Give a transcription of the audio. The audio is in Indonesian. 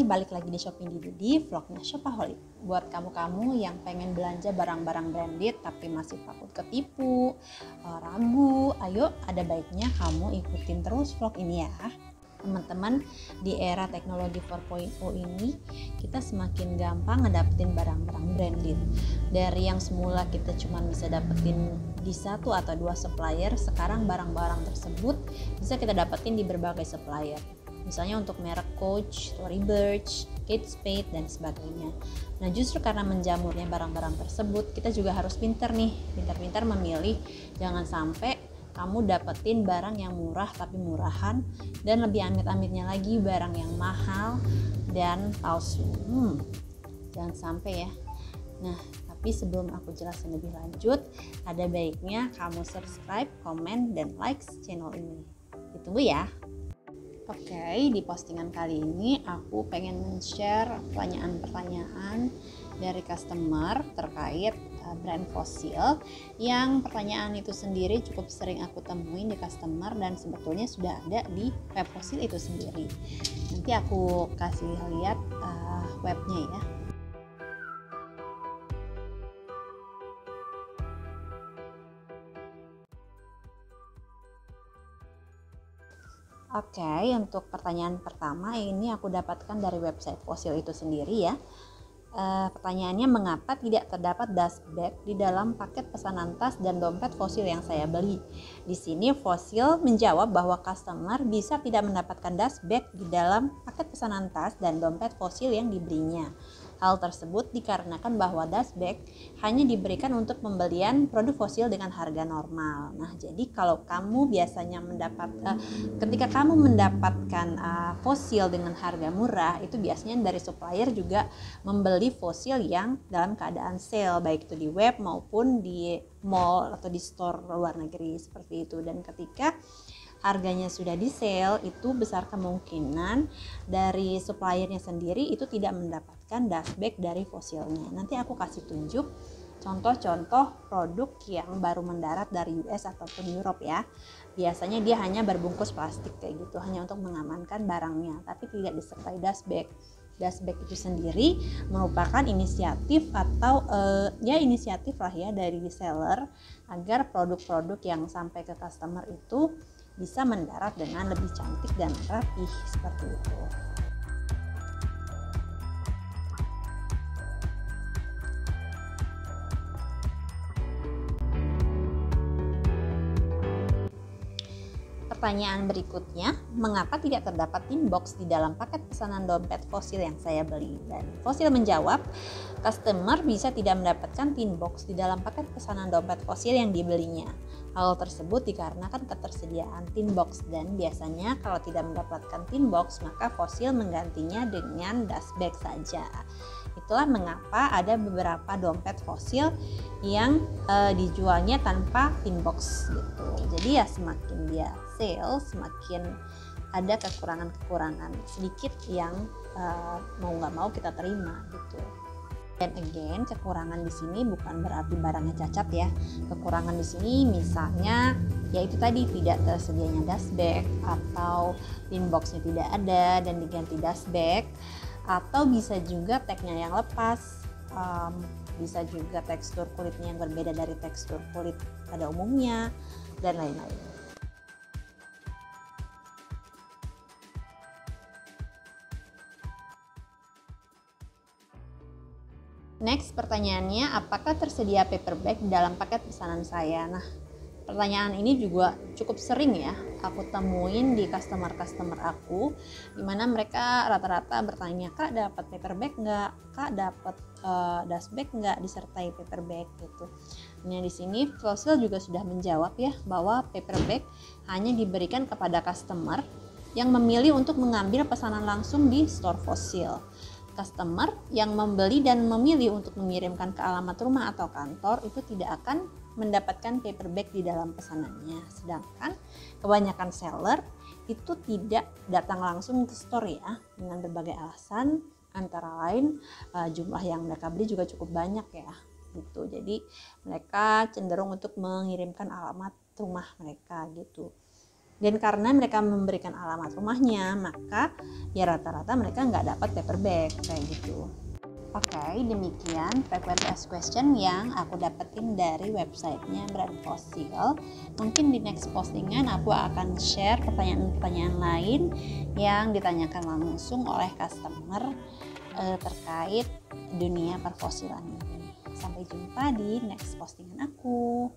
Hai, balik lagi di Shopping Didi di vlognya Shopaholic. Buat kamu-kamu yang pengen belanja barang-barang branded tapi masih takut ketipu, ragu, ayo ada baiknya kamu ikutin terus vlog ini ya. Teman-teman, di era teknologi 4.0 ini kita semakin gampang ngedapetin barang-barang branded. Dari yang semula kita cuma bisa dapetin di satu atau dua supplier, sekarang barang-barang tersebut bisa kita dapetin di berbagai supplier. Misalnya untuk merek Coach, Tory Burch, Kate Spade, dan sebagainya. Nah, justru karena menjamurnya barang-barang tersebut, kita juga harus pintar pintar memilih. Jangan sampai kamu dapetin barang yang murah tapi murahan, dan lebih amit-amitnya lagi barang yang mahal dan palsu. Jangan sampai ya. Nah, tapi sebelum aku jelasin lebih lanjut, ada baiknya kamu subscribe, komen, dan like channel ini. Ditunggu ya. Oke, di postingan kali ini aku pengen men-share pertanyaan-pertanyaan dari customer terkait brand Fossil, yang pertanyaan itu sendiri cukup sering aku temuin di customer dan sebetulnya sudah ada di web Fossil itu sendiri. Nanti aku kasih lihat webnya ya. Oke, untuk pertanyaan pertama ini aku dapatkan dari website Fossil itu sendiri ya. Pertanyaannya, mengapa tidak terdapat dust bag di dalam paket pesanan tas dan dompet Fossil yang saya beli? Di sini Fossil menjawab bahwa customer bisa tidak mendapatkan dust bag di dalam paket pesanan tas dan dompet Fossil yang dibelinya. Hal tersebut dikarenakan bahwa dust bag hanya diberikan untuk pembelian produk Fossil dengan harga normal. Nah, jadi kalau kamu biasanya ketika kamu mendapatkan Fossil dengan harga murah, itu biasanya dari supplier juga membeli Fossil yang dalam keadaan sale, baik itu di web maupun di mall atau di store luar negeri seperti itu. Dan ketika harganya sudah di sale, itu besar kemungkinan dari suppliernya sendiri itu tidak mendapatkan dust bag dari Fossilnya. Nanti aku kasih tunjuk contoh-contoh produk yang baru mendarat dari US ataupun Europe ya. Biasanya dia hanya berbungkus plastik kayak gitu, hanya untuk mengamankan barangnya, tapi tidak disertai dust bag. Dust bag itu sendiri merupakan inisiatif atau inisiatif lah ya dari reseller agar produk-produk yang sampai ke customer itu bisa mendarat dengan lebih cantik dan rapih seperti itu. Pertanyaan berikutnya, mengapa tidak terdapat tin box di dalam paket pesanan dompet Fossil yang saya beli? Dan Fossil menjawab, customer bisa tidak mendapatkan tin box di dalam paket pesanan dompet Fossil yang dibelinya. Hal tersebut dikarenakan ketersediaan tin box, dan biasanya kalau tidak mendapatkan tin box, maka Fossil menggantinya dengan dust bag saja. Itulah mengapa ada beberapa dompet Fossil yang dijualnya tanpa tin box gitu. Jadi ya semakin dia sale, semakin ada kekurangan-kekurangan sedikit yang mau nggak mau kita terima gitu. Dan again, kekurangan di sini bukan berarti barangnya cacat ya. Kekurangan di sini misalnya yaitu tadi tidak tersedianya dust bag, atau tin boxnya tidak ada dan diganti dust bag, atau bisa juga tagnya yang lepas, bisa juga tekstur kulitnya yang berbeda dari tekstur kulit pada umumnya, dan lain-lain. Next, pertanyaannya, apakah tersedia paper bag dalam paket pesanan saya? Nah, pertanyaan ini juga cukup sering ya aku temuin di customer aku, dimana mereka rata-rata bertanya, Kak dapat paper bag nggak? Kak dapat dust bag nggak disertai paper bag gitu. Nah, di sini Fossil juga sudah menjawab ya bahwa paper bag hanya diberikan kepada customer yang memilih untuk mengambil pesanan langsung di store Fossil. Customer yang membeli dan memilih untuk mengirimkan ke alamat rumah atau kantor itu tidak akan mendapatkan paper bag di dalam pesanannya. Sedangkan kebanyakan seller itu tidak datang langsung ke store ya, dengan berbagai alasan, antara lain jumlah yang mereka beli juga cukup banyak ya gitu. Jadi mereka cenderung untuk mengirimkan alamat rumah mereka gitu. Dan karena mereka memberikan alamat rumahnya, maka ya rata-rata mereka nggak dapat paper bag kayak gitu. Oke, demikian frequently asked question yang aku dapetin dari websitenya Brand Fossil. Mungkin di next postingan aku akan share pertanyaan-pertanyaan lain yang ditanyakan langsung oleh customer terkait dunia perfosilan ini. Sampai jumpa di next postingan aku.